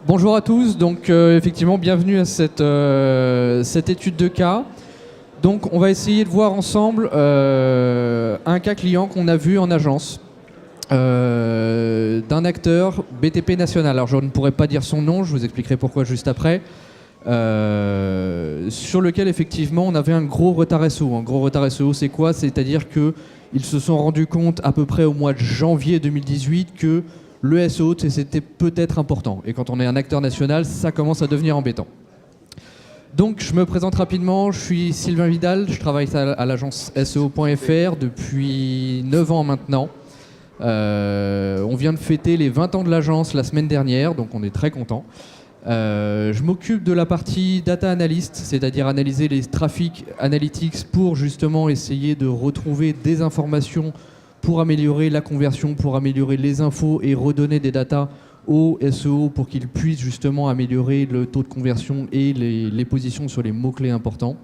Bonjour à tous, donc effectivement bienvenue à cette étude de cas. Donc on va essayer de voir ensemble un cas client qu'on a vu en agence d'un acteur BTP national. Alors je ne pourrais pas dire son nom, je vous expliquerai pourquoi juste après. Sur lequel effectivement on avait un gros retard SEO. Un gros retard SEO c'est quoi? C'est-à-dire qu'ils se sont rendus compte à peu près au mois de janvier 2018 que le SEO c'était peut-être important. Et quand on est un acteur national, ça commence à devenir embêtant. Donc je me présente rapidement, je suis Sylvain Vidal, je travaille à l'agence SEO.fr depuis 9 ans maintenant. On vient de fêter les 20 ans de l'agence la semaine dernière, donc on est très content. Je m'occupe de la partie data analyst, c'est-à-dire analyser les traffic analytics pour justement essayer de retrouver des informations pour améliorer la conversion, pour améliorer les infos et redonner des datas au SEO pour qu'ils puissent justement améliorer le taux de conversion et les positions sur les mots-clés importants.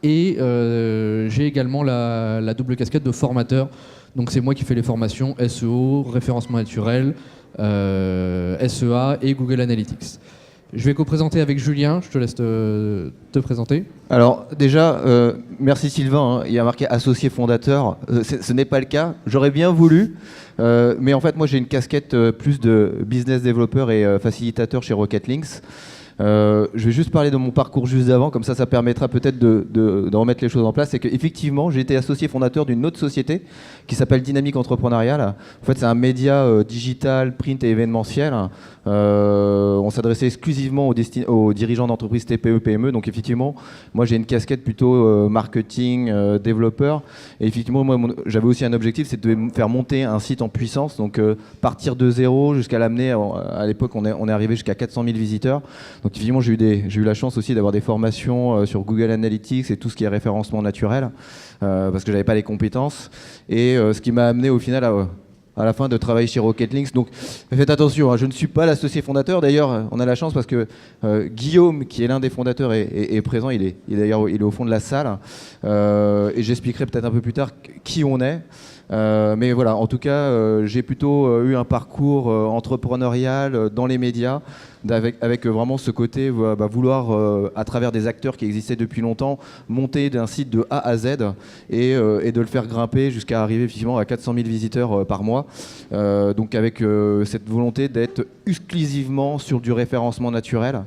Et j'ai également la double casquette de formateur. Donc c'est moi qui fais les formations SEO, référencement naturel, SEA et Google Analytics. Je vais co-présenter avec Julien, je te laisse te présenter. Alors déjà, merci Sylvain, il y a marqué associé fondateur, ce n'est pas le cas, j'aurais bien voulu, mais en fait moi j'ai une casquette plus de business développeur et facilitateur chez Rocket Links. Je vais juste parler de mon parcours juste d'avant, comme ça permettra peut-être de remettre les choses en place. C'est qu'effectivement, j'ai été associé fondateur d'une autre société qui s'appelle Dynamique Entrepreneuriale. En fait, c'est un média digital, print et événementiel. On s'adressait exclusivement aux dirigeants d'entreprises TPE, PME. Donc effectivement, moi j'ai une casquette plutôt marketing, développeur. Et effectivement, moi j'avais aussi un objectif, c'est de faire monter un site en puissance. Donc partir de zéro jusqu'à l'amener, à l'époque on est arrivé jusqu'à 400 000 visiteurs. Donc évidemment, j'ai eu la chance aussi d'avoir des formations sur Google Analytics et tout ce qui est référencement naturel, parce que j'avais pas les compétences. Et ce qui m'a amené au final à la fin de travailler chez Rocket Links. Donc faites attention, hein, je ne suis pas l'associé fondateur. D'ailleurs, on a la chance parce que Guillaume, qui est l'un des fondateurs, est présent. Il est au fond de la salle. Et j'expliquerai peut-être un peu plus tard qui on est. Mais voilà, en tout cas, j'ai plutôt eu un parcours entrepreneurial dans les médias, avec vraiment ce côté vouloir, à travers des acteurs qui existaient depuis longtemps, monter d'un site de A à Z et de le faire grimper jusqu'à arriver effectivement à 400 000 visiteurs par mois. Donc avec cette volonté d'être exclusivement sur du référencement naturel.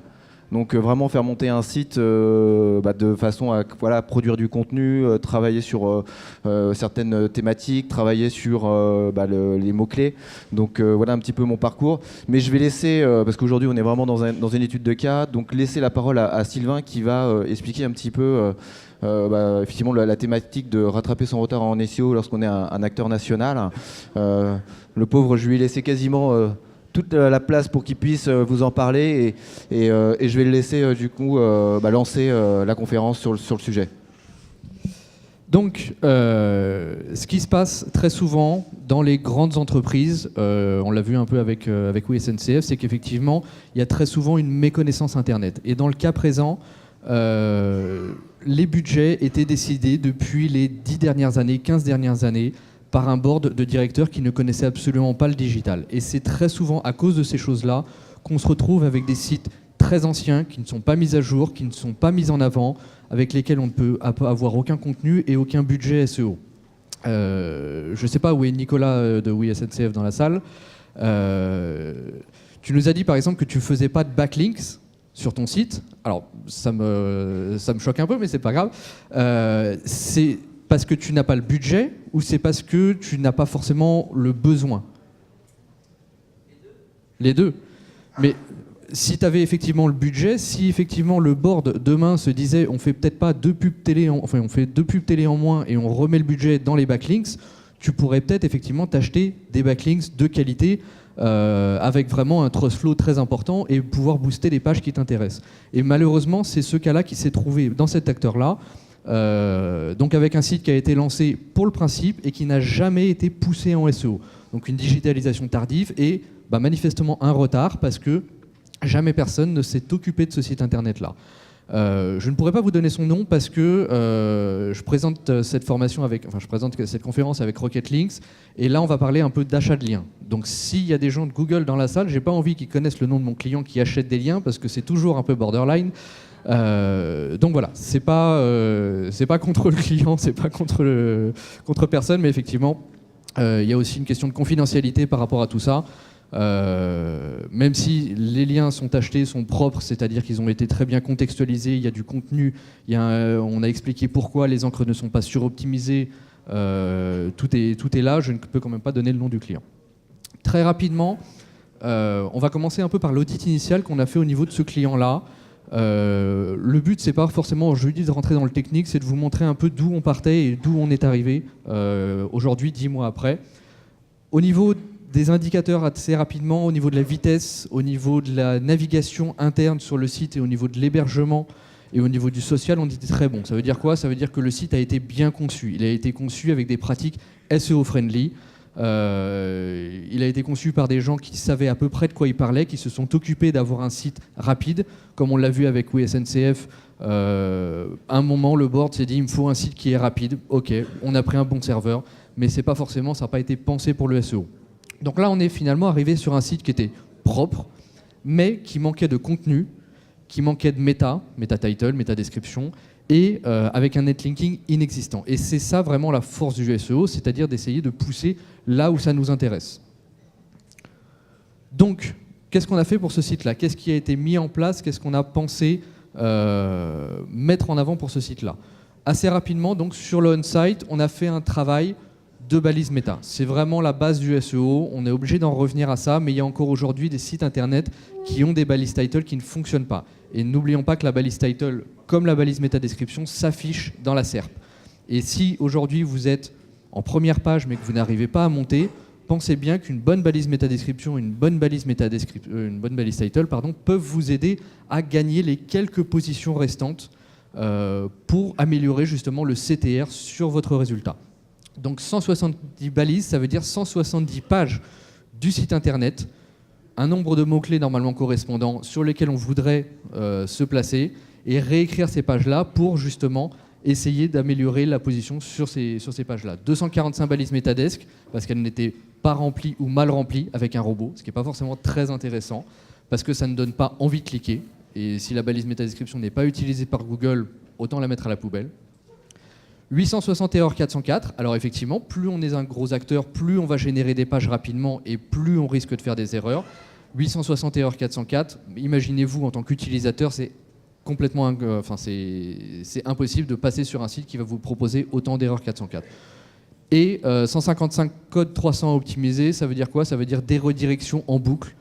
Donc vraiment faire monter un site de façon à produire du contenu, travailler sur certaines thématiques, travailler sur les mots-clés. Donc voilà un petit peu mon parcours. Mais je vais laisser, parce qu'aujourd'hui on est vraiment dans une étude de cas, donc laisser la parole à Sylvain qui va expliquer un petit peu effectivement la thématique de rattraper son retard en SEO lorsqu'on est un acteur national. Le pauvre, je lui ai laissé quasiment toute la place pour qu'il puisse vous en parler et je vais le laisser du coup lancer la conférence sur le sujet. Donc, ce qui se passe très souvent dans les grandes entreprises, on l'a vu un peu avec SNCF, c'est qu'effectivement, il y a très souvent une méconnaissance Internet. Et dans le cas présent, les budgets étaient décidés depuis les 10 dernières années, 15 dernières années, par un board de directeurs qui ne connaissaient absolument pas le digital. Et c'est très souvent à cause de ces choses-là qu'on se retrouve avec des sites très anciens, qui ne sont pas mis à jour, qui ne sont pas mis en avant, avec lesquels on ne peut avoir aucun contenu et aucun budget SEO. Je ne sais pas où est Nicolas de SNCF dans la salle. Tu nous as dit par exemple que tu ne faisais pas de backlinks sur ton site. Alors ça me choque un peu, mais c'est pas grave. C'est parce que tu n'as pas le budget ou c'est parce que tu n'as pas forcément le besoin? Les deux. Mais si tu avais effectivement le budget, si effectivement le board demain se disait on fait peut-être pas deux pubs télé, on fait 2 pubs télé en moins et on remet le budget dans les backlinks, tu pourrais peut-être effectivement t'acheter des backlinks de qualité avec vraiment un trust flow très important et pouvoir booster les pages qui t'intéressent. Et malheureusement, c'est ce cas-là qui s'est trouvé dans cet acteur-là. Donc avec un site qui a été lancé pour le principe et qui n'a jamais été poussé en SEO. Donc une digitalisation tardive et manifestement un retard parce que jamais personne ne s'est occupé de ce site internet-là. Je ne pourrais pas vous donner son nom parce que je présente cette conférence avec Rocket Links, et là on va parler un peu d'achat de liens. Donc s'il y a des gens de Google dans la salle, j'ai pas envie qu'ils connaissent le nom de mon client qui achète des liens parce que c'est toujours un peu borderline. Donc voilà, c'est pas contre le client, c'est pas contre personne, mais effectivement, il y a aussi une question de confidentialité par rapport à tout ça. Même si les liens sont achetés, sont propres, c'est-à-dire qu'ils ont été très bien contextualisés, il y a du contenu, on a expliqué pourquoi les encres ne sont pas suroptimisées, tout est là, je ne peux quand même pas donner le nom du client. Très rapidement, on va commencer un peu par l'audit initial qu'on a fait au niveau de ce client-là. Le but, c'est pas forcément, je lui dis de rentrer dans le technique, c'est de vous montrer un peu d'où on partait et d'où on est arrivé aujourd'hui, 10 mois après. Au niveau des indicateurs, assez rapidement, au niveau de la vitesse, au niveau de la navigation interne sur le site et au niveau de l'hébergement et au niveau du social, on était très bon. Ça veut dire quoi? Ça veut dire que le site a été bien conçu. Il a été conçu avec des pratiques SEO-friendly. Il a été conçu par des gens qui savaient à peu près de quoi ils parlaient, qui se sont occupés d'avoir un site rapide, comme on l'a vu avec SNCF. À un moment, le board s'est dit il me faut un site qui est rapide. Ok, on a pris un bon serveur, mais c'est pas forcément, ça n'a pas été pensé pour le SEO. Donc là, on est finalement arrivé sur un site qui était propre, mais qui manquait de contenu, qui manquait de meta title, méta description, et avec un netlinking inexistant. Et c'est ça vraiment la force du SEO, c'est-à-dire d'essayer de pousser là où ça nous intéresse. Donc, qu'est-ce qu'on a fait pour ce site-là? Qu'est-ce qui a été mis en place? Qu'est-ce qu'on a pensé mettre en avant pour ce site-là? Assez rapidement, donc sur le on-site, on a fait un travail de balises méta. C'est vraiment la base du SEO, on est obligé d'en revenir à ça, mais il y a encore aujourd'hui des sites internet qui ont des balises title qui ne fonctionnent pas. Et n'oublions pas que la balise title, comme la balise méta description, s'affiche dans la SERP. Et si aujourd'hui vous êtes en première page mais que vous n'arrivez pas à monter, pensez bien qu'une bonne balise méta description, une bonne balise title, peuvent vous aider à gagner les quelques positions restantes pour améliorer justement le CTR sur votre résultat. Donc 170 balises, ça veut dire 170 pages du site internet, un nombre de mots-clés normalement correspondants sur lesquels on voudrait se placer et réécrire ces pages-là pour justement essayer d'améliorer la position sur ces pages-là. 245 balises Metadesk parce qu'elles n'étaient pas remplies ou mal remplies avec un robot, ce qui n'est pas forcément très intéressant parce que ça ne donne pas envie de cliquer. Et si la balise métadescription n'est pas utilisée par Google, autant la mettre à la poubelle. 860 erreurs 404, alors effectivement, plus on est un gros acteur, plus on va générer des pages rapidement et plus on risque de faire des erreurs. 860 erreurs 404, imaginez-vous en tant qu'utilisateur, c'est complètement, c'est impossible de passer sur un site qui va vous proposer autant d'erreurs 404. Et 155 codes 300 optimisés, ça veut dire quoi? Ça veut dire des redirections en boucle.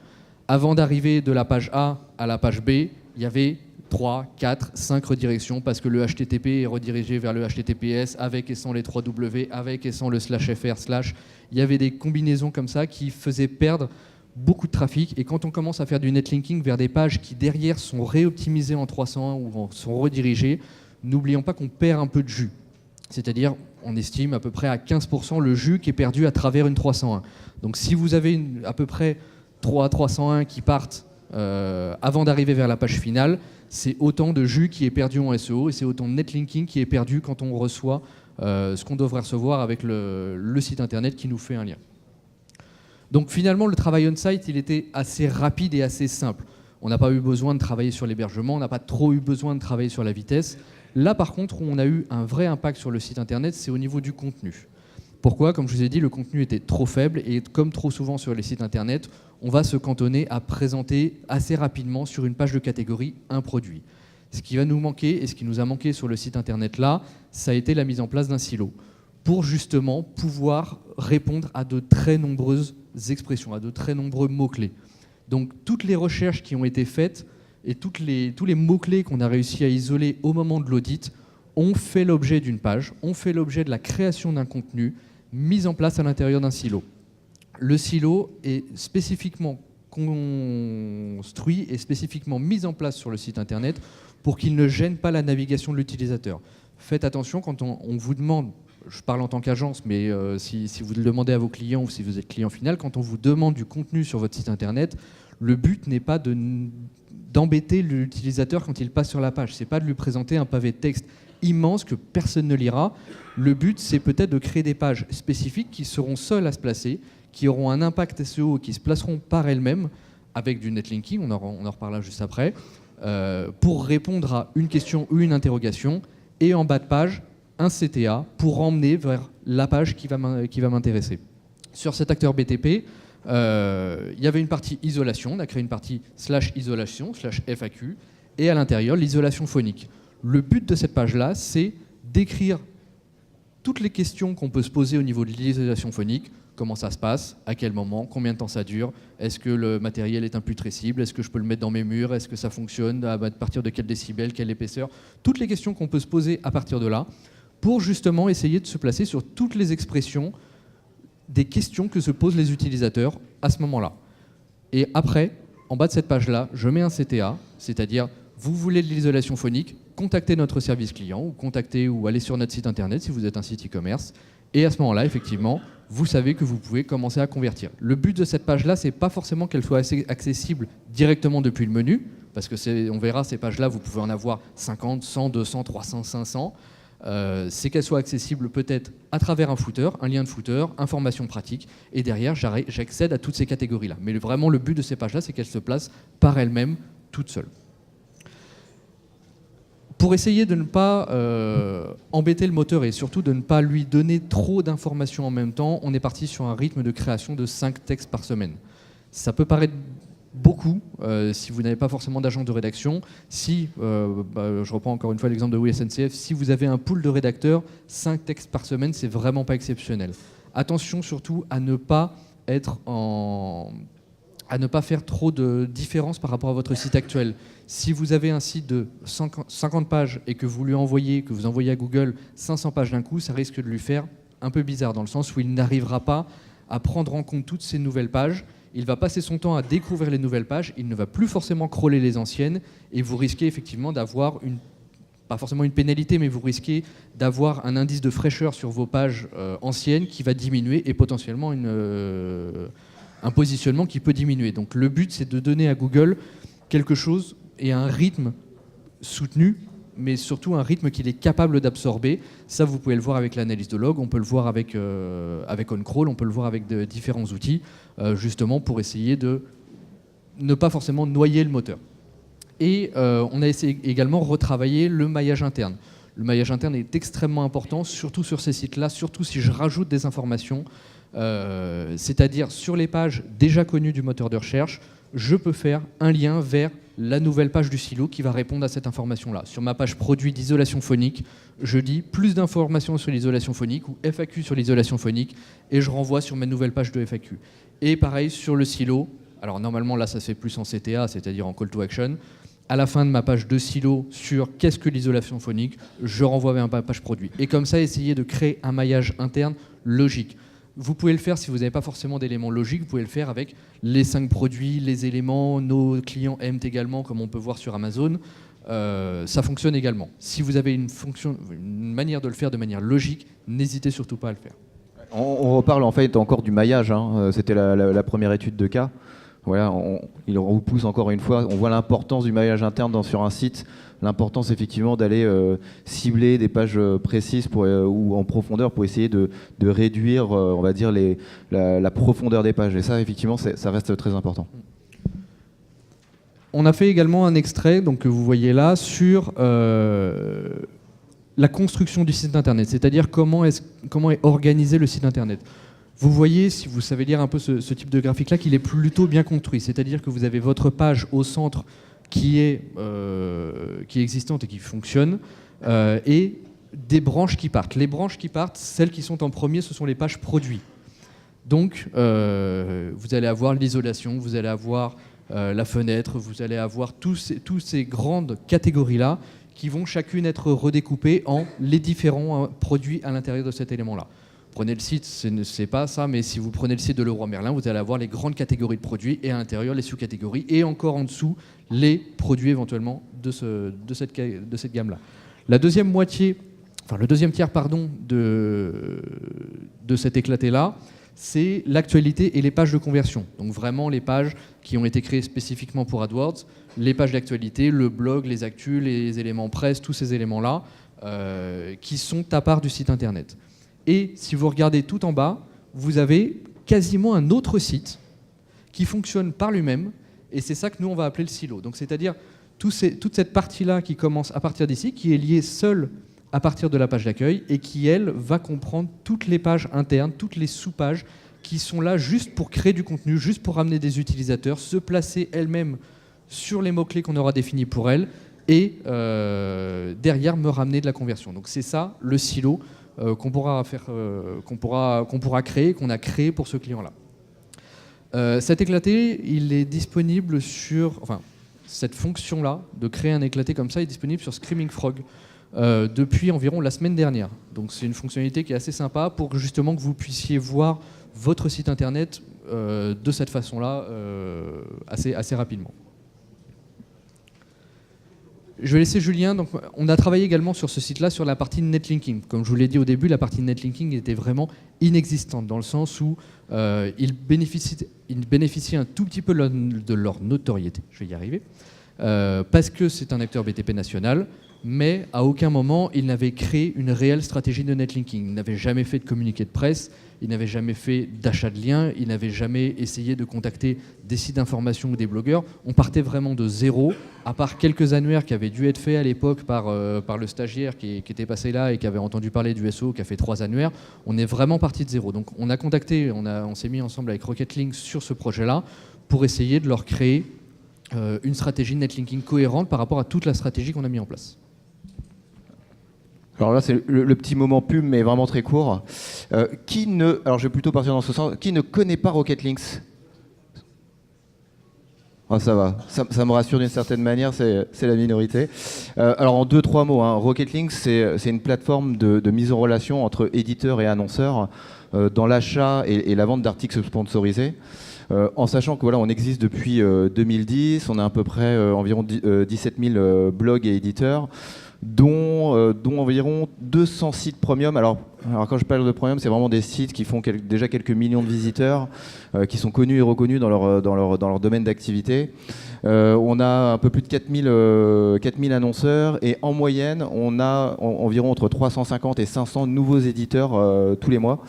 Avant d'arriver de la page A à la page B, il y avait 3, 4, 5 redirections parce que le HTTP est redirigé vers le HTTPS avec et sans les 3 W, avec et sans le /fr/. Il y avait des combinaisons comme ça qui faisaient perdre beaucoup de trafic. Et quand on commence à faire du netlinking vers des pages qui derrière sont réoptimisées en 301 ou sont redirigées, n'oublions pas qu'on perd un peu de jus. C'est-à-dire, on estime à peu près à 15% le jus qui est perdu à travers une 301. Donc si vous avez à peu près 3 301 qui partent avant d'arriver vers la page finale, c'est autant de jus qui est perdu en SEO et c'est autant de netlinking qui est perdu quand on reçoit ce qu'on devrait recevoir avec le site internet qui nous fait un lien. Donc finalement, le travail on-site, il était assez rapide et assez simple. On n'a pas eu besoin de travailler sur l'hébergement, on n'a pas trop eu besoin de travailler sur la vitesse. Là, par contre, où on a eu un vrai impact sur le site internet, c'est au niveau du contenu. Pourquoi? Comme je vous ai dit, le contenu était trop faible et comme trop souvent sur les sites internet, on va se cantonner à présenter assez rapidement sur une page de catégorie un produit. Ce qui va nous manquer et ce qui nous a manqué sur le site internet là, ça a été la mise en place d'un silo pour justement pouvoir répondre à de très nombreuses expressions, à de très nombreux mots-clés. Donc toutes les recherches qui ont été faites et tous les mots-clés qu'on a réussi à isoler au moment de l'audit ont fait l'objet d'une page, ont fait l'objet de la création d'un contenu mis en place à l'intérieur d'un silo. Le silo est spécifiquement construit et spécifiquement mis en place sur le site internet pour qu'il ne gêne pas la navigation de l'utilisateur. Faites attention quand on vous demande, je parle en tant qu'agence, mais si vous le demandez à vos clients ou si vous êtes client final, quand on vous demande du contenu sur votre site internet, Le but n'est pas d'embêter l'utilisateur quand il passe sur la page. C'est pas de lui présenter un pavé de texte immense que personne ne lira. Le but, c'est peut-être de créer des pages spécifiques qui seront seules à se placer, qui auront un impact SEO, qui se placeront par elles-mêmes, avec du netlinking, on en reparlera juste après, pour répondre à une question ou une interrogation, et en bas de page, un CTA pour emmener vers la page qui va m'intéresser. Sur cet acteur BTP, il y avait une partie isolation, on a créé une partie /isolation, /FAQ, et à l'intérieur, l'isolation phonique. Le but de cette page-là, c'est d'écrire toutes les questions qu'on peut se poser au niveau de l'isolation phonique. Comment ça se passe, à quel moment, combien de temps ça dure, est-ce que le matériel est imputrescible, est-ce que je peux le mettre dans mes murs, est-ce que ça fonctionne, à partir de quel décibel, quelle épaisseur, toutes les questions qu'on peut se poser à partir de là, pour justement essayer de se placer sur toutes les expressions des questions que se posent les utilisateurs à ce moment-là. Et après, en bas de cette page-là, je mets un CTA, c'est-à-dire vous voulez de l'isolation phonique, contactez notre service client ou allez sur notre site internet si vous êtes un site e-commerce. Et à ce moment-là, effectivement, vous savez que vous pouvez commencer à convertir. Le but de cette page-là, c'est pas forcément qu'elle soit assez accessible directement depuis le menu, parce que on verra, ces pages-là, vous pouvez en avoir 50, 100, 200, 300, 500. C'est qu'elle soit accessible peut-être à travers un footer, un lien de footer, information pratique, et derrière, j'accède à toutes ces catégories-là. Mais vraiment, le but de ces pages-là, c'est qu'elles se placent par elles-mêmes, toutes seules. Pour essayer de ne pas embêter le moteur et surtout de ne pas lui donner trop d'informations en même temps, on est parti sur un rythme de création de 5 textes par semaine. Ça peut paraître beaucoup si vous n'avez pas forcément d'agent de rédaction. Je reprends encore une fois l'exemple de WSNCF, si vous avez un pool de rédacteurs, 5 textes par semaine, c'est vraiment pas exceptionnel. Attention surtout à ne pas faire trop de différence par rapport à votre site actuel. Si vous avez un site de 50 pages et que vous envoyez à Google 500 pages d'un coup, ça risque de lui faire un peu bizarre, dans le sens où il n'arrivera pas à prendre en compte toutes ces nouvelles pages. Il va passer son temps à découvrir les nouvelles pages, il ne va plus forcément crawler les anciennes, et vous risquez effectivement d'avoir pas forcément une pénalité, mais vous risquez d'avoir un indice de fraîcheur sur vos pages anciennes qui va diminuer, et potentiellement un positionnement qui peut diminuer. Donc le but, c'est de donner à Google quelque chose et un rythme soutenu, mais surtout un rythme qu'il est capable d'absorber. Ça, vous pouvez le voir avec l'analyse de log, on peut le voir avec OnCrawl, on peut le voir avec différents outils, justement pour essayer de ne pas forcément noyer le moteur. Et on a essayé également retravailler le maillage interne. Le maillage interne est extrêmement important, surtout sur ces sites-là, surtout si je rajoute des informations. C'est-à-dire sur les pages déjà connues du moteur de recherche, je peux faire un lien vers la nouvelle page du silo qui va répondre à cette information-là. Sur ma page produit d'isolation phonique, je dis plus d'informations sur l'isolation phonique ou FAQ sur l'isolation phonique et je renvoie sur ma nouvelle page de FAQ. Et pareil sur le silo, alors normalement là ça se fait plus en CTA, c'est-à-dire en call to action. À la fin de ma page de silo sur qu'est-ce que l'isolation phonique, je renvoie vers ma page produit. Et comme ça, essayer de créer un maillage interne logique. Vous pouvez le faire si vous n'avez pas forcément d'éléments logiques, vous pouvez le faire avec les 5 produits, les éléments, nos clients aiment également, comme on peut voir sur Amazon. Ça fonctionne également. Si vous avez une manière de le faire de manière logique, n'hésitez surtout pas à le faire. On reparle en fait encore du maillage, hein. C'était la première étude de cas. Voilà, il vous pousse encore une fois, on voit l'importance du maillage interne sur un site, l'importance effectivement d'aller cibler des pages précises ou en profondeur pour essayer de réduire, on va dire, la profondeur des pages. Et ça, effectivement, ça reste très important. On a fait également un extrait donc, que vous voyez là sur la construction du site internet, c'est-à-dire comment est organisé le site internet. Vous voyez, si vous savez lire un peu ce type de graphique-là, qu'il est plutôt bien construit. C'est-à-dire que vous avez votre page au centre qui est existante et qui fonctionne, et des branches qui partent. Les branches qui partent, celles qui sont en premier, ce sont les pages produits. Donc, vous allez avoir l'isolation, vous allez avoir la fenêtre, vous allez avoir tous ces grandes catégories-là qui vont chacune être redécoupées en les différents produits à l'intérieur de cet élément-là. Prenez le site, c'est pas ça, mais si vous prenez le site de Leroy Merlin, vous allez avoir les grandes catégories de produits et à l'intérieur les sous-catégories et encore en dessous les produits éventuellement de cette gamme-là. Le deuxième tiers de cet éclaté-là, c'est l'actualité et les pages de conversion. Donc vraiment les pages qui ont été créées spécifiquement pour AdWords, les pages d'actualité, le blog, les actus, les éléments presse, tous ces éléments-là qui sont à part du site internet. Et si vous regardez tout en bas, vous avez quasiment un autre site qui fonctionne par lui-même, et c'est ça que nous on va appeler le silo. Donc c'est-à-dire toute cette partie-là qui commence à partir d'ici, qui est liée seule à partir de la page d'accueil et qui, elle, va comprendre toutes les pages internes, toutes les sous-pages qui sont là juste pour créer du contenu, juste pour ramener des utilisateurs, se placer elles-mêmes sur les mots-clés qu'on aura définis pour elles et derrière me ramener de la conversion. Donc c'est ça le silo qu'on pourra créer, qu'on a créé pour ce client-là. Cet éclaté, il est disponible sur... Enfin, cette fonction-là, de créer un éclaté comme ça, est disponible sur Screaming Frog depuis environ la semaine dernière. Donc c'est une fonctionnalité qui est assez sympa pour justement que vous puissiez voir votre site internet de cette façon-là assez rapidement. Je vais laisser Julien. Donc, on a travaillé également sur ce site-là sur la partie netlinking. Comme je vous l'ai dit au début, la partie netlinking était vraiment inexistante dans le sens où ils bénéficient un tout petit peu de leur notoriété. Je vais y arriver. Parce que c'est un acteur BTP national, mais à aucun moment ils n'avaient créé une réelle stratégie de netlinking. Ils n'avaient jamais fait de communiqué de presse, ils n'avaient jamais fait d'achat de liens, ils n'avaient jamais essayé de contacter des sites d'information ou des blogueurs. On partait vraiment de zéro, à part quelques annuaires qui avaient dû être faits à l'époque par le stagiaire qui était passé là et qui avait entendu parler du SEO, qui a fait 3 annuaires. On est vraiment parti de zéro. Donc on a contacté, on s'est mis ensemble avec Rocket Link sur ce projet-là pour essayer de leur créer une stratégie de netlinking cohérente par rapport à toute la stratégie qu'on a mis en place. Alors là, c'est le petit moment pub, mais vraiment très court. Alors je vais plutôt partir dans ce sens. Qui ne connaît pas Rocket Links ? Ah, ça va, ça me rassure d'une certaine manière, c'est la minorité. Alors en 2-3 mots, Rocket Links, c'est une plateforme de mise en relation entre éditeurs et annonceurs dans l'achat et la vente d'articles sponsorisés. En sachant que voilà, on existe depuis 2010, on a à peu près environ 17 000 blogs et éditeurs, dont environ 200 sites premium. Alors quand je parle de premium, c'est vraiment des sites qui font déjà quelques millions de visiteurs, qui sont connus et reconnus dans leur domaine d'activité. On a un peu plus de 4000 annonceurs et en moyenne, on a environ entre 350 et 500 nouveaux éditeurs tous les mois.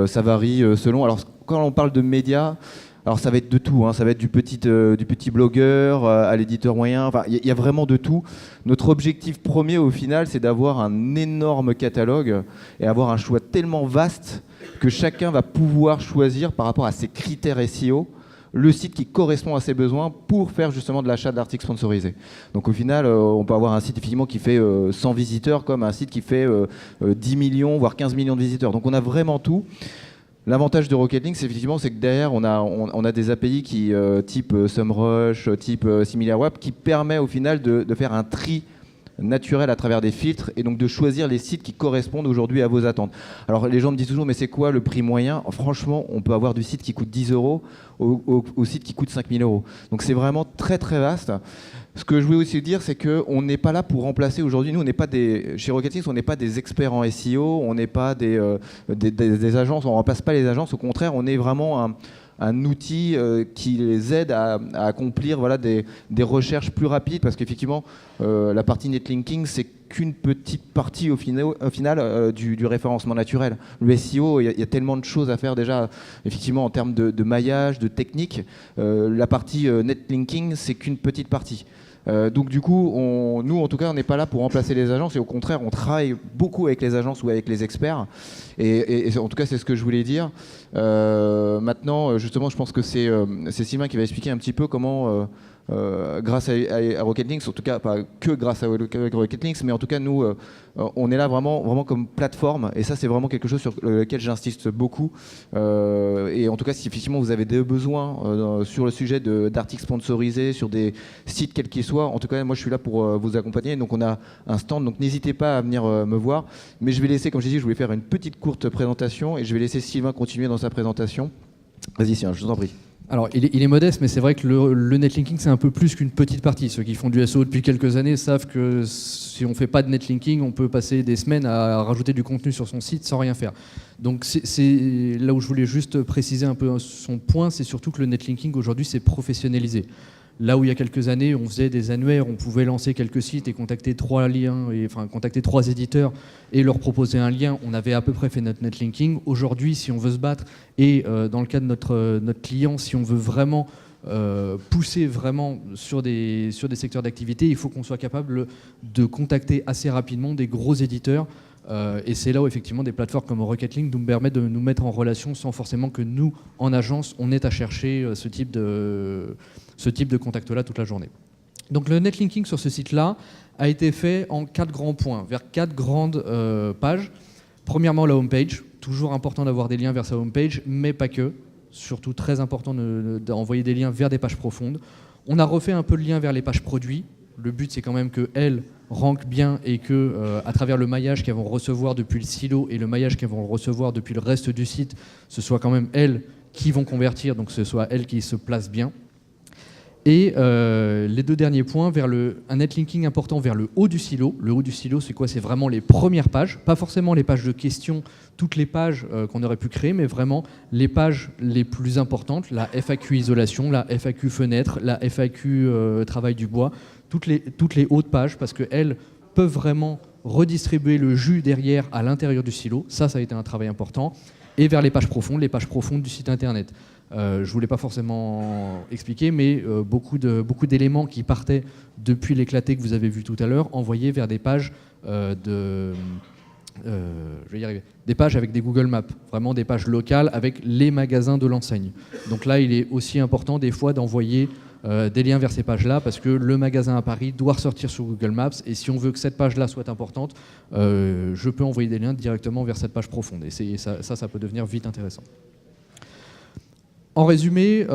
Ça varie selon... Alors quand on parle de médias, alors ça va être de tout, ça va être du petit blogueur à l'éditeur moyen, enfin il y a vraiment de tout. Notre objectif premier au final, c'est d'avoir un énorme catalogue et avoir un choix tellement vaste que chacun va pouvoir choisir par rapport à ses critères SEO le site qui correspond à ses besoins pour faire justement de l'achat d'articles sponsorisés. Donc au final, on peut avoir un site effectivement qui fait 100 visiteurs comme un site qui fait 10 millions, voire 15 millions de visiteurs. Donc on a vraiment tout. L'avantage de Rocket Link, c'est que derrière, on a des API qui, type SEMrush, type SimilarWeb, qui permet au final de faire un tri naturel à travers des filtres et donc de choisir les sites qui correspondent aujourd'hui à vos attentes. Alors les gens me disent toujours, mais c'est quoi le prix moyen ? Franchement, on peut avoir du site qui coûte 10 € au site qui coûte 5 000 €. Donc c'est vraiment très très vaste. Ce que je voulais aussi dire, c'est qu'on n'est pas là pour remplacer aujourd'hui. Nous, chez Rocket Link, on n'est pas des experts en SEO, on n'est pas des agences, on ne remplace pas les agences. Au contraire, on est vraiment un outil qui les aide à accomplir des recherches plus rapides, parce qu'effectivement, la partie netlinking, c'est qu'une petite partie au final du référencement naturel. Le SEO, il y a tellement de choses à faire déjà, effectivement, en termes de maillage, de technique. La partie netlinking, c'est qu'une petite partie. Donc du coup, nous en tout cas, on n'est pas là pour remplacer les agences et au contraire, on travaille beaucoup avec les agences ou avec les experts et en tout cas, c'est ce que je voulais dire. Maintenant, justement, je pense que c'est Sylvain qui va expliquer un petit peu comment, grâce à Rocket Links, en tout cas pas que grâce à Rocket Links, mais en tout cas nous, on est là vraiment comme plateforme et ça c'est vraiment quelque chose sur lequel j'insiste beaucoup. Et en tout cas, si effectivement vous avez des besoins sur le sujet d'articles sponsorisés, sur des sites quels qu'ils soient, en tout cas moi je suis là pour vous accompagner. Donc on a un stand, donc n'hésitez pas à venir me voir. Mais je vais laisser, comme j'ai dit, je voulais faire une petite courte présentation et je vais laisser Sylvain continuer dans sa présentation. Vas-y Sylvain, je vous en prie. Alors, il est modeste, mais c'est vrai que le netlinking, c'est un peu plus qu'une petite partie. Ceux qui font du SEO depuis quelques années savent que si on ne fait pas de netlinking, on peut passer des semaines à rajouter du contenu sur son site sans rien faire. Donc, c'est là où je voulais juste préciser un peu son point, c'est surtout que le netlinking, aujourd'hui, c'est professionnalisé. Là où il y a quelques années, on faisait des annuaires, on pouvait lancer quelques sites et contacter 3 liens, contacter 3 éditeurs et leur proposer un lien, on avait à peu près fait notre netlinking. Aujourd'hui, si on veut se battre, et dans le cas de notre client, si on veut vraiment pousser vraiment sur des secteurs d'activité, il faut qu'on soit capable de contacter assez rapidement des gros éditeurs. Et c'est là où effectivement des plateformes comme Rocketlink nous permettent de nous mettre en relation sans forcément que nous, en agence, on ait à chercher ce type de contact-là toute la journée. Donc le netlinking sur ce site-là a été fait en 4 grands points, vers 4 grandes pages. Premièrement, la homepage. Toujours important d'avoir des liens vers sa homepage, mais pas que. Surtout très important d'envoyer des liens vers des pages profondes. On a refait un peu le lien vers les pages produits. Le but, c'est quand même qu'elles rankent bien et que, à travers le maillage qu'elles vont recevoir depuis le silo et le maillage qu'elles vont recevoir depuis le reste du site, ce soit quand même elles qui vont convertir, donc ce soit elles qui se placent bien. Et les 2 derniers points, un netlinking important vers le haut du silo. Le haut du silo, c'est quoi? C'est vraiment les premières pages, pas forcément les pages de questions, toutes les pages qu'on aurait pu créer, mais vraiment les pages les plus importantes, la FAQ isolation, la FAQ fenêtre, la FAQ travail du bois, toutes les hautes pages, parce qu'elles peuvent vraiment redistribuer le jus derrière à l'intérieur du silo. Ça a été un travail important. Et vers les pages profondes du site internet. Je ne voulais pas forcément expliquer, mais beaucoup d'éléments qui partaient depuis l'éclaté que vous avez vu tout à l'heure, envoyés vers des pages des pages avec des Google Maps, vraiment des pages locales avec les magasins de l'enseigne. Donc là, il est aussi important des fois d'envoyer des liens vers ces pages-là, parce que le magasin à Paris doit ressortir sur Google Maps, et si on veut que cette page-là soit importante, je peux envoyer des liens directement vers cette page profonde, et ça peut devenir vite intéressant. En résumé,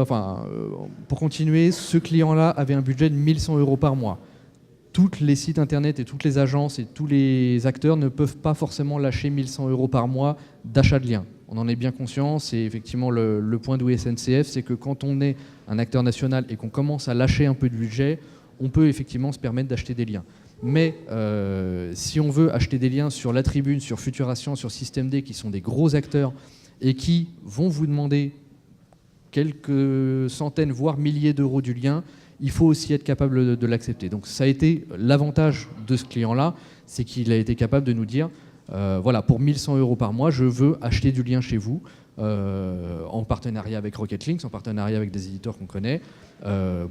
pour continuer, ce client-là avait un budget de 1100 € par mois. Tous les sites internet et toutes les agences et tous les acteurs ne peuvent pas forcément lâcher 1100 € par mois d'achat de liens. On en est bien conscient, c'est effectivement le point d'où SNCF, c'est que quand on est un acteur national et qu'on commence à lâcher un peu de budget, on peut effectivement se permettre d'acheter des liens. Mais si on veut acheter des liens sur La Tribune, sur Futuration, sur Système-D, qui sont des gros acteurs et qui vont vous demander quelques centaines, voire milliers d'euros du lien, il faut aussi être capable de l'accepter. Donc ça a été l'avantage de ce client-là, c'est qu'il a été capable de nous dire, voilà, pour 1100 € par mois, je veux acheter du lien chez vous, en partenariat avec Rocketlink, en partenariat avec des éditeurs qu'on connaît,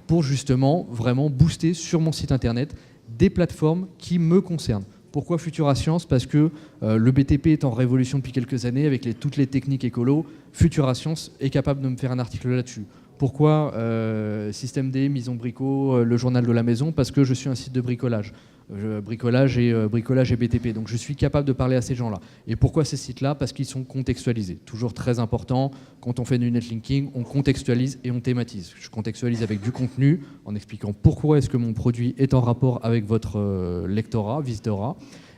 pour justement vraiment booster sur mon site internet des plateformes qui me concernent. Pourquoi Futura Science? Parce que le BTP est en révolution depuis quelques années avec toutes les techniques écolo. Futura Science est capable de me faire un article là-dessus. Pourquoi Système-D, Maison Brico, le journal de la maison? Parce que je suis un site de bricolage. Bricolage et BTP. Donc je suis capable de parler à ces gens-là. Et pourquoi ces sites-là? Parce qu'ils sont contextualisés. Toujours très important, quand on fait du netlinking, on contextualise et on thématise. Je contextualise avec du contenu, en expliquant pourquoi est-ce que mon produit est en rapport avec votre lectorat, visitorat.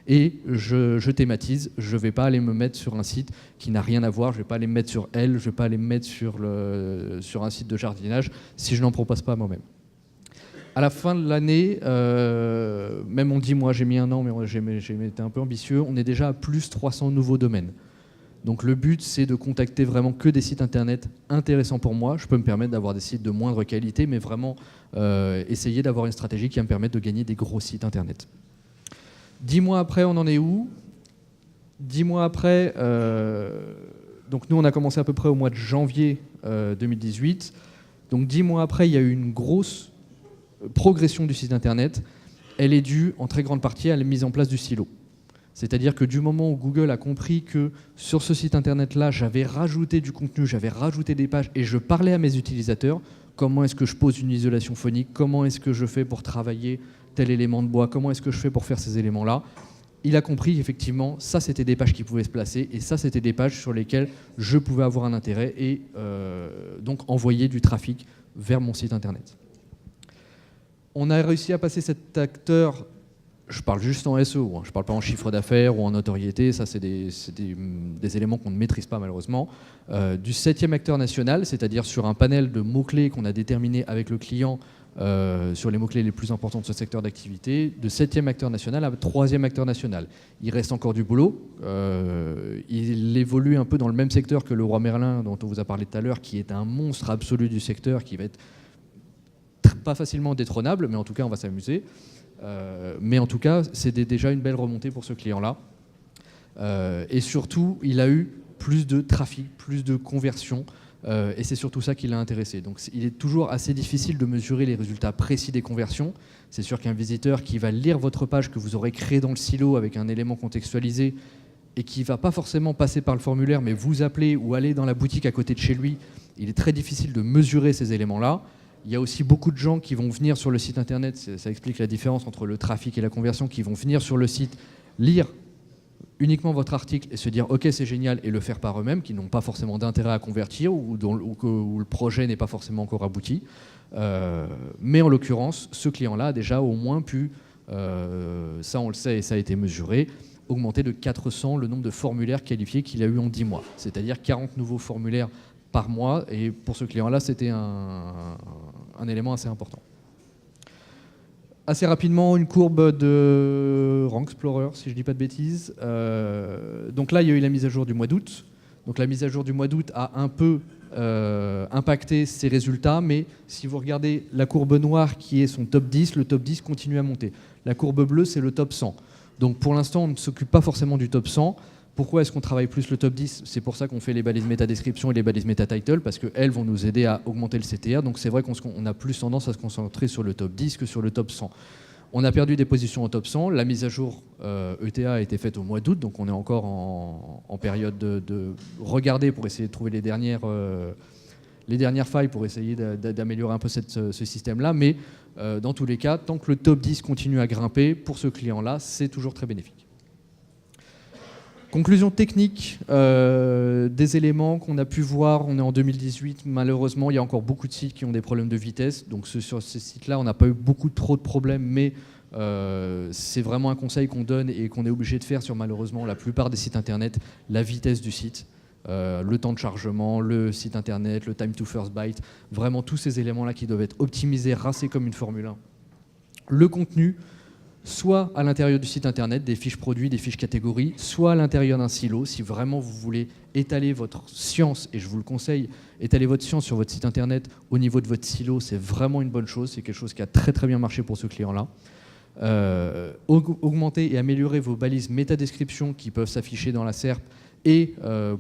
Et je thématise, je ne vais pas aller me mettre sur un site qui n'a rien à voir, je ne vais pas aller me mettre sur Elle, je ne vais pas aller me mettre sur un site de jardinage si je n'en propose pas moi-même. À la fin de l'année, même on dit, moi j'ai mis 1 an, mais j'ai été un peu ambitieux, on est déjà à plus 300 nouveaux domaines. Donc le but, c'est de contacter vraiment que des sites internet intéressants pour moi. Je peux me permettre d'avoir des sites de moindre qualité, mais vraiment essayer d'avoir une stratégie qui va me permettre de gagner des gros sites internet. 10 mois après, on en est où? 10 mois après, donc nous on a commencé à peu près au mois de janvier 2018. Donc 10 mois après, il y a eu une grosse progression du site internet. Elle est due en très grande partie à la mise en place du silo. C'est-à-dire que du moment où Google a compris que sur ce site internet-là, j'avais rajouté du contenu, j'avais rajouté des pages et je parlais à mes utilisateurs, comment est-ce que je pose une isolation phonique, comment est-ce que je fais pour travailler tel élément de bois, comment est-ce que je fais pour faire ces éléments-là, il a compris effectivement, ça c'était des pages qui pouvaient se placer et ça c'était des pages sur lesquelles je pouvais avoir un intérêt et donc envoyer du trafic vers mon site internet. On a réussi à passer cet acteur Je parle juste en SEO, hein. Je ne parle pas en chiffre d'affaires ou en notoriété, ça c'est des éléments qu'on ne maîtrise pas malheureusement. Du 7e acteur national, c'est-à-dire sur un panel de mots-clés qu'on a déterminé avec le client sur les mots-clés les plus importants de ce secteur d'activité, de 7e acteur national à 3e acteur national. Il reste encore du boulot, il évolue un peu dans le même secteur que Leroy Merlin dont on vous a parlé tout à l'heure, qui est un monstre absolu du secteur, qui va être pas facilement détrônable, mais en tout cas on va s'amuser. Mais en tout cas, c'est déjà une belle remontée pour ce client-là. Et surtout, il a eu plus de trafic, plus de conversions, et c'est surtout ça qui l'a intéressé. Donc il est toujours assez difficile de mesurer les résultats précis des conversions. C'est sûr qu'un visiteur qui va lire votre page que vous aurez créée dans le silo avec un élément contextualisé et qui ne va pas forcément passer par le formulaire, mais vous appeler ou aller dans la boutique à côté de chez lui, il est très difficile de mesurer ces éléments-là. Il y a aussi beaucoup de gens qui vont venir sur le site internet, ça explique la différence entre le trafic et la conversion, qui vont venir sur le site, lire uniquement votre article et se dire ok c'est génial et le faire par eux-mêmes, qui n'ont pas forcément d'intérêt à convertir ou où le projet n'est pas forcément encore abouti. Mais en l'occurrence, ce client-là a déjà au moins pu, ça on le sait et ça a été mesuré, augmenter de 400 le nombre de formulaires qualifiés qu'il a eu en 10 mois. C'est-à-dire 40 nouveaux formulaires par mois, et pour ce client-là, c'était un élément assez important. Assez rapidement, une courbe de Rank Explorer, si je ne dis pas de bêtises. Donc là, il y a eu la mise à jour du mois d'août. Donc la mise à jour du mois d'août a un peu impacté ses résultats, mais si vous regardez la courbe noire qui est son top 10, le top 10 continue à monter. La courbe bleue, c'est le top 100. Donc pour l'instant, on ne s'occupe pas forcément du top 100. Pourquoi est-ce qu'on travaille plus le top 10 ? C'est pour ça qu'on fait les balises métadescription et les balises métatitle, parce qu'elles vont nous aider à augmenter le CTR. Donc c'est vrai qu'on a plus tendance à se concentrer sur le top 10 que sur le top 100. On a perdu des positions au top 100. La mise à jour ETA a été faite au mois d'août, donc on est encore en période de regarder pour essayer de trouver les dernières failles pour essayer d'améliorer un peu ce système-là. Mais dans tous les cas, tant que le top 10 continue à grimper, pour ce client-là, c'est toujours très bénéfique. Conclusion technique des éléments qu'on a pu voir, on est en 2018, malheureusement il y a encore beaucoup de sites qui ont des problèmes de vitesse, donc sur ces sites-là on n'a pas eu trop de problèmes, mais c'est vraiment un conseil qu'on donne et qu'on est obligé de faire sur malheureusement la plupart des sites internet, la vitesse du site, le temps de chargement, le site internet, le time to first byte, vraiment tous ces éléments-là qui doivent être optimisés, racés comme une Formule 1. Le contenu, soit à l'intérieur du site internet, des fiches produits, des fiches catégories, soit à l'intérieur d'un silo, si vraiment vous voulez étaler votre science, et je vous le conseille, étaler votre science sur votre site internet au niveau de votre silo, c'est vraiment une bonne chose, c'est quelque chose qui a très très bien marché pour ce client-là. Augmenter et améliorer vos balises métadescription qui peuvent s'afficher dans la SERP, et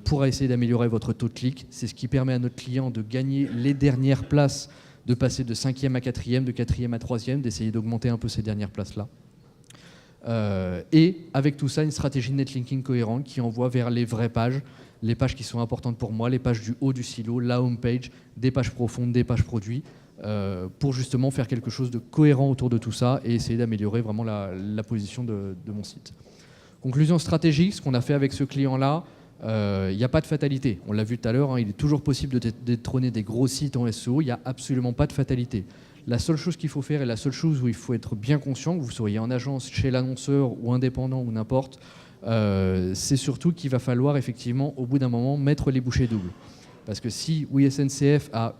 pour essayer d'améliorer votre taux de clic, c'est ce qui permet à notre client de gagner les dernières places, de passer de 5e à 4e, de 4e à 3e, d'essayer d'augmenter un peu ces dernières places-là. Et avec tout ça, une stratégie de netlinking cohérente qui envoie vers les vraies pages, les pages qui sont importantes pour moi, les pages du haut du silo, la home page, des pages profondes, des pages produits, pour justement faire quelque chose de cohérent autour de tout ça et essayer d'améliorer vraiment la position de mon site. Conclusion stratégique, ce qu'on a fait avec ce client-là, il n'y a pas de fatalité. On l'a vu tout à l'heure, hein, il est toujours possible de détrôner des gros sites en SEO, il n'y a absolument pas de fatalité. La seule chose qu'il faut faire et la seule chose où il faut être bien conscient, que vous soyez en agence, chez l'annonceur ou indépendant ou n'importe, c'est surtout qu'il va falloir effectivement au bout d'un moment mettre les bouchées doubles. Parce que si SNCF a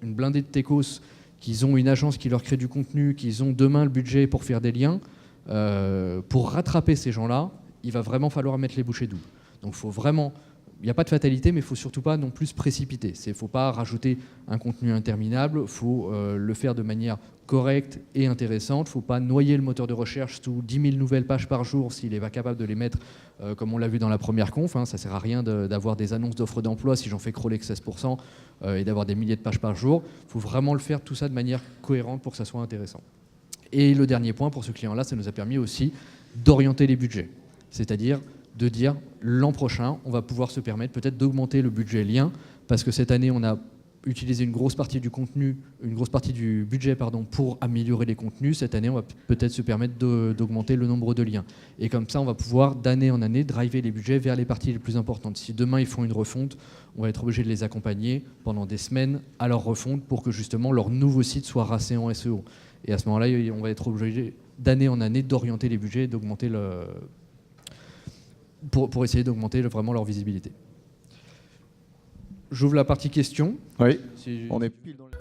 une blindée de techos, qu'ils ont une agence qui leur crée du contenu, qu'ils ont demain le budget pour faire des liens, pour rattraper ces gens-là, il va vraiment falloir mettre les bouchées doubles. Donc il faut vraiment... Il n'y a pas de fatalité, mais il ne faut surtout pas non plus se précipiter. Il ne faut pas rajouter un contenu interminable, il faut le faire de manière correcte et intéressante. Il ne faut pas noyer le moteur de recherche sous 10 000 nouvelles pages par jour s'il n'est pas capable de les mettre, comme on l'a vu dans la première conf. Hein. Ça ne sert à rien d'avoir des annonces d'offres d'emploi si j'en fais crawler que 16% et d'avoir des milliers de pages par jour. Il faut vraiment le faire tout ça de manière cohérente pour que ça soit intéressant. Et le dernier point pour ce client-là, ça nous a permis aussi d'orienter les budgets. C'est-à-dire de dire l'an prochain, on va pouvoir se permettre peut-être d'augmenter le budget lien, parce que cette année, on a utilisé une grosse partie du contenu, une grosse partie du budget pour améliorer les contenus. Cette année, on va peut-être se permettre d'augmenter le nombre de liens. Et comme ça, on va pouvoir d'année en année driver les budgets vers les parties les plus importantes. Si demain, ils font une refonte, on va être obligé de les accompagner pendant des semaines à leur refonte pour que justement leur nouveau site soit racé en SEO. Et à ce moment-là, on va être obligé d'année en année d'orienter les budgets, d'augmenter pour essayer d'augmenter vraiment leur visibilité. J'ouvre la partie questions. Oui, Si- on est pile dans le